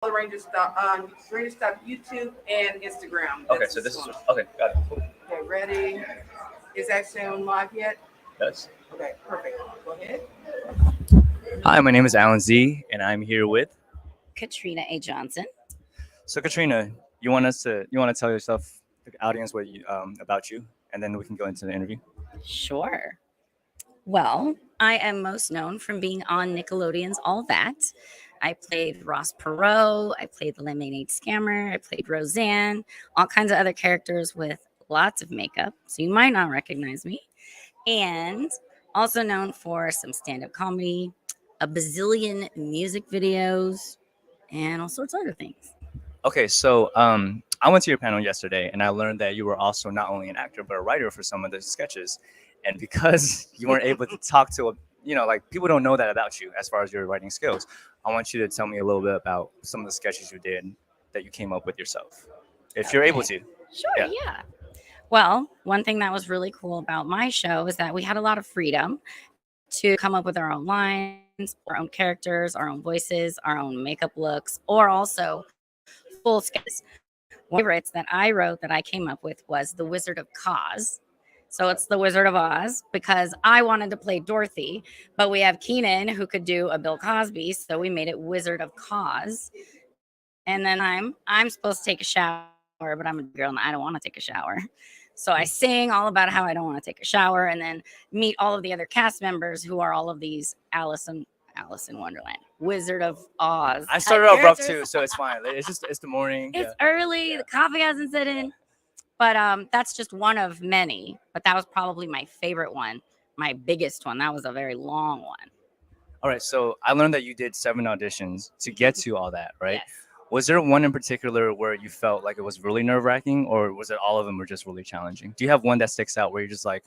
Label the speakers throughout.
Speaker 1: the Ranger Stuff YouTube and Instagram.
Speaker 2: Okay,
Speaker 1: That's
Speaker 2: so this
Speaker 1: this
Speaker 2: is
Speaker 1: one.
Speaker 2: okay. Got it. Cool.
Speaker 1: Okay, ready? Is that sound live yet?
Speaker 2: Yes.
Speaker 1: Okay, perfect. Go ahead.
Speaker 2: Hi, my name is Alan Z, and I'm here with.
Speaker 3: Katrina Johnson.
Speaker 2: So Katrina, you want to tell yourself, the audience, about you, and then we can go into the interview.
Speaker 3: Sure. Well, I am most known from being on Nickelodeon's All That. I played Ross Perot, I played the Lemonade Scammer, I played Roseanne, all kinds of other characters with lots of makeup, so you might not recognize me. And also known for some stand up comedy, a bazillion music videos, and all sorts of other things.
Speaker 2: Okay, so I went to your panel yesterday, and I learned that you were also not only an actor but a writer for some of the sketches. And because you weren't able to talk to, like people don't know that about you as far as your writing skills, I want you to tell me a little bit about some of the sketches you did that you came up with yourself, if you're able
Speaker 3: Okay.
Speaker 2: to.
Speaker 3: Sure,
Speaker 2: Yeah.
Speaker 3: yeah. Well, one thing that was really cool about my show is that we had a lot of freedom to come up with our own lines, our own characters, our own voices, our own makeup looks, or also full sketches. One of my favorites that I wrote that I came up with was The Wizard of Cos. So it's The Wizard of Oz because I wanted to play Dorothy, but we have Keenan who could do a Bill Cosby, so we made it Wizard of Cos. And then I'm supposed to take a shower, but I'm a girl and I don't want to take a shower. So I sing all about how I don't want to take a shower, and then meet all of the other cast members who are all of these Alice in Wonderland, Wizard of Oz.
Speaker 2: I started off rough too, so it's fine. It's the morning.
Speaker 3: It's early. The coffee hasn't set in, but that's just one of many. But that was probably my favorite one, my biggest one. That was a very long one.
Speaker 2: All right, so I learned that you did 7 auditions to get to all that, right?
Speaker 3: Yes.
Speaker 2: Was there one in particular where you felt like it was really nerve wracking, or was it all of them were just really challenging? Do you have one that sticks out where you're just like,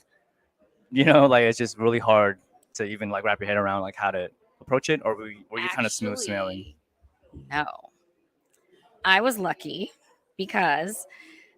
Speaker 2: like it's just really hard to even like wrap your head around like how to approach it, or were you kind of smooth sailing?
Speaker 3: No, I was lucky because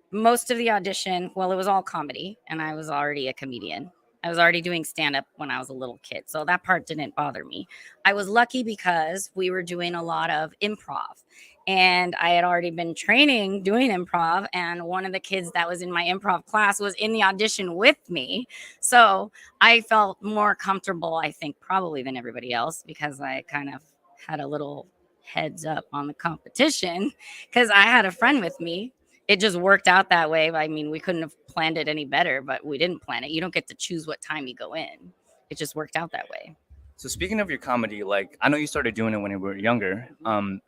Speaker 3: most of the audition, well, it was all comedy, and I was already a comedian. I was already doing stand up when I was a little kid, so that part didn't bother me. I was lucky because we were doing a lot of improv, and I had already been training doing improv. And one of the kids that was in my improv class was in the audition with me. So I felt more comfortable, I think, probably than everybody else because I kind of had a little heads up on the competition because I had a friend with me. It just worked out that way. I mean, we couldn't have planned it any better, but we didn't plan it. You don't get to choose what time you go in. It just worked out that way.
Speaker 2: So speaking of your comedy, like I know you started doing it when you were younger.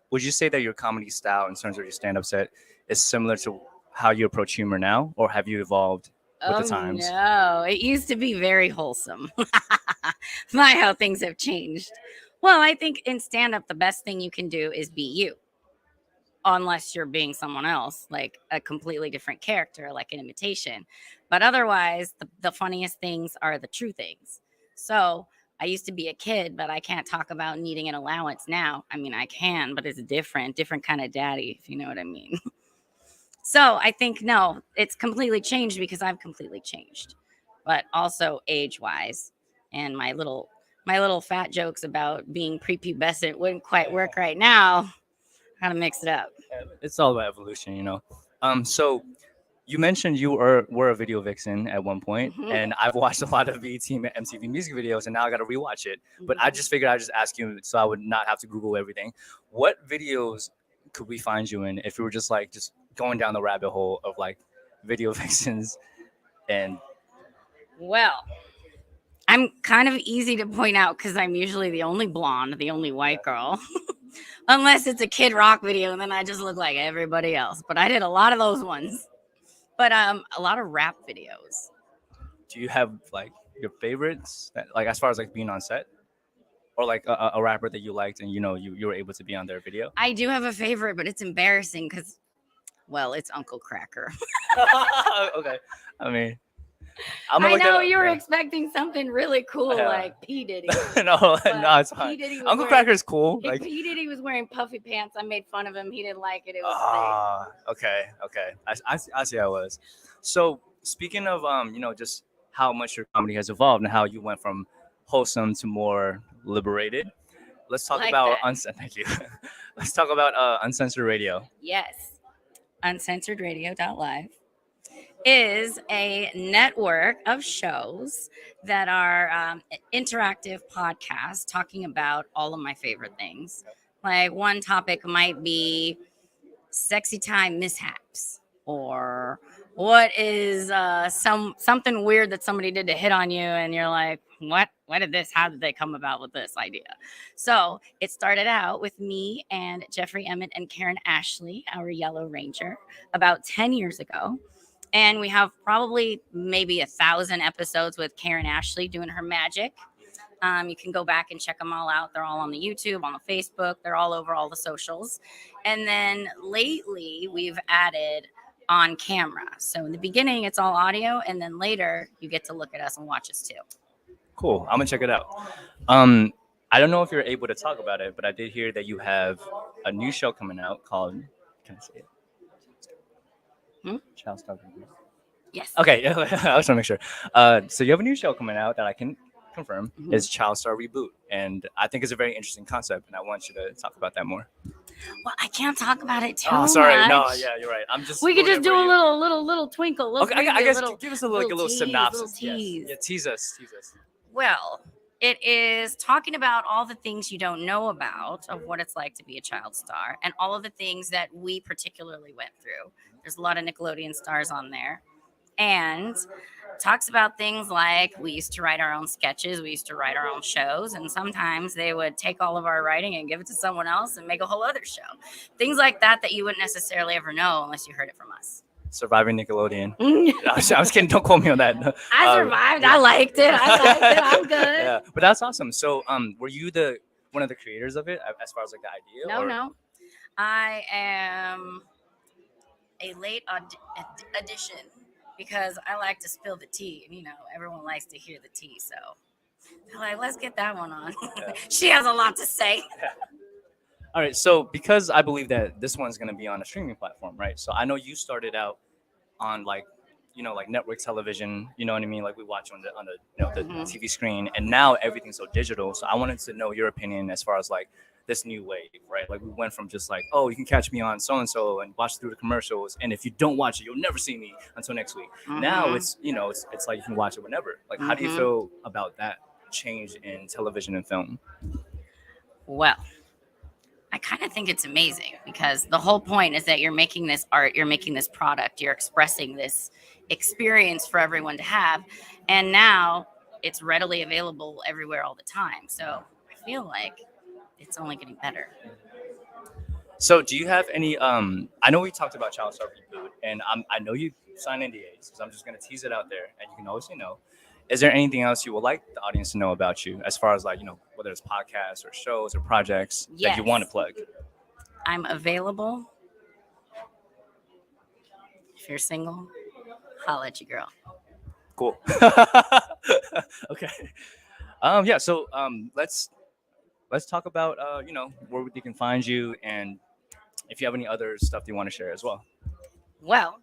Speaker 2: Would you say that your comedy style in terms of your stand-up set is similar to how you approach humor now, or have you evolved with the times?
Speaker 3: No, it used to be very wholesome. My how things have changed. Well, I think in stand up, the best thing you can do is be you, unless you're being someone else, like a completely different character, like an imitation. But otherwise, the funniest things are the true things. So I used to be a kid, but I can't talk about needing an allowance now. I mean, I can, but it's different kind of daddy, if you know what I mean. So I think, no, it's completely changed because I've completely changed, but also age wise. And my little fat jokes about being prepubescent wouldn't quite work right now. Kind of mix it up.
Speaker 2: It's all about evolution. So you mentioned you were a video vixen at one point,
Speaker 3: Mhm.
Speaker 2: and I've watched a lot of BET and MTV music videos, and now I got to rewatch it. But I
Speaker 3: Mhm.
Speaker 2: just figured I'd just ask you so I would not have to Google everything. What videos could we find you in if we were just going down the rabbit hole of like video vixens and
Speaker 3: Well, I'm kind of easy to point out because I'm usually the only blonde, the only white girl. Unless it's a Kid Rock video, and then I just look like everybody else. But I did a lot of those ones. But a lot of rap videos.
Speaker 2: do you have like your favorites that, like as far as like being on set, or like a rapper that you liked and you were able to be on their video?
Speaker 3: I do have a favorite, but it's embarrassing because, well, it's Uncle Cracker.
Speaker 2: Okay, I mean,
Speaker 3: I
Speaker 2: look that
Speaker 3: know
Speaker 2: up.
Speaker 3: you were
Speaker 2: Yeah.
Speaker 3: expecting something really cool
Speaker 2: Yeah.
Speaker 3: like P. Diddy.
Speaker 2: No,
Speaker 3: But
Speaker 2: no, it's
Speaker 3: P.
Speaker 2: fine.
Speaker 3: Diddy was
Speaker 2: Uncle
Speaker 3: wearing-
Speaker 2: Cracker's cool.
Speaker 3: If
Speaker 2: Like,
Speaker 3: P. Diddy was wearing puffy pants, I made fun of him. He didn't like it. It was
Speaker 2: okay. I see how it was. So speaking of just how much your comedy has evolved and how you went from wholesome to more liberated, let's talk
Speaker 3: Like
Speaker 2: about
Speaker 3: that.
Speaker 2: thank you. let's talk about Uncensored Radio.
Speaker 3: Yes. Uncensoredradio.live is a network of shows that are interactive podcasts talking about all of my favorite things. Like one topic might be sexy time mishaps, or what is something weird that somebody did to hit on you and you're like, what did this, how did they come about with this idea? So it started out with me and Jeffrey Emmett and Karen Ashley, our Yellow Ranger, about 10 years ago. And we have probably maybe 1,000 episodes with Karen Ashley doing her magic. You can go back and check them all out. They're all on the YouTube, on the Facebook. They're all over all the socials. And then lately we've added on camera. So in the beginning, it's all audio. And then later you get to look at us and watch us too.
Speaker 2: Cool. I'm gonna check it out. I don't know if you're able to talk about it, but I did hear that you have a new show coming out called, can I say it? Child Star Reboot.
Speaker 3: Yes.
Speaker 2: Okay, I was trying to make sure. So you have a new show coming out that I can confirm is Child Star Reboot, and I think it's a very interesting concept, and I want you to talk about that more.
Speaker 3: Well, I can't talk about it too
Speaker 2: sorry,
Speaker 3: much.
Speaker 2: no, yeah, you're right. I'm just.
Speaker 3: We could just do a
Speaker 2: you.
Speaker 3: little twinkle.
Speaker 2: Okay, I guess
Speaker 3: little,
Speaker 2: give us a little
Speaker 3: tease,
Speaker 2: synopsis.
Speaker 3: little tease.
Speaker 2: Yes. Yeah, tease us.
Speaker 3: Well, it is talking about all the things you don't know about of what it's like to be a child star and all of the things that we particularly went through. There's a lot of Nickelodeon stars on there. And talks about things like we used to write our own sketches, we used to write our own shows, and sometimes they would take all of our writing and give it to someone else and make a whole other show. Things like that you wouldn't necessarily ever know unless you heard it from us.
Speaker 2: Surviving Nickelodeon. I was kidding. Don't quote me on that.
Speaker 3: I survived. I liked it. I'm good.
Speaker 2: Yeah, but that's awesome. So, were you one of the creators of it as far as like the idea?
Speaker 3: No. I am a late addition because I like to spill the tea. And, everyone likes to hear the tea. So they're like, let's get that one on. Yeah. She has a lot to say.
Speaker 2: Yeah. All right. So because I believe that this one's going to be on a streaming platform, right? So I know you started out on like network television, you know what I mean? Like we watch on the TV screen, and now everything's so digital. So I wanted to know your opinion as far as like this new wave, right? Like we went from just like, oh, you can catch me on so-and-so and watch through the commercials. And if you don't watch it, you'll never see me until next week. Now it's, it's like you can watch it whenever. Like, how do you feel about that change in television and film?
Speaker 3: Well, I kind of think it's amazing because the whole point is that you're making this art, you're making this product, you're expressing this experience for everyone to have. And now it's readily available everywhere all the time. So I feel like it's only getting better.
Speaker 2: So do you have any, I know we talked about Child Star Reboot, and I know you signed NDAs, so I'm just going to tease it out there, and you can always say no. Is there anything else you would like the audience to know about you as far as like, whether it's podcasts or shows or projects that you want to plug?
Speaker 3: I'm available. If you're single, holla at your girl.
Speaker 2: Cool. Okay. Yeah. So let's talk about where they can find you, and if you have any other stuff you want to share as well.
Speaker 3: Well,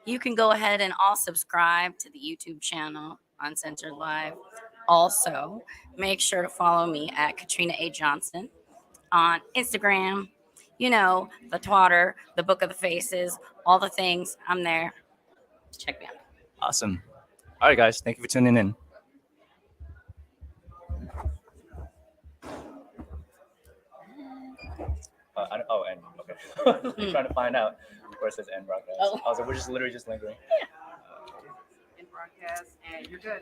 Speaker 3: you can go ahead and all subscribe to the YouTube channel Uncensored Live. Also, make sure to follow me at Katrina A. Johnson on Instagram. The Twitter, the Book of the Faces, all the things. I'm there. Check me out.
Speaker 2: Awesome. All right, guys. Thank you for tuning in. End. Okay. I'm trying to find out where it says end broadcast. I was like, we're just literally just lingering.
Speaker 1: In broadcast, and you're good.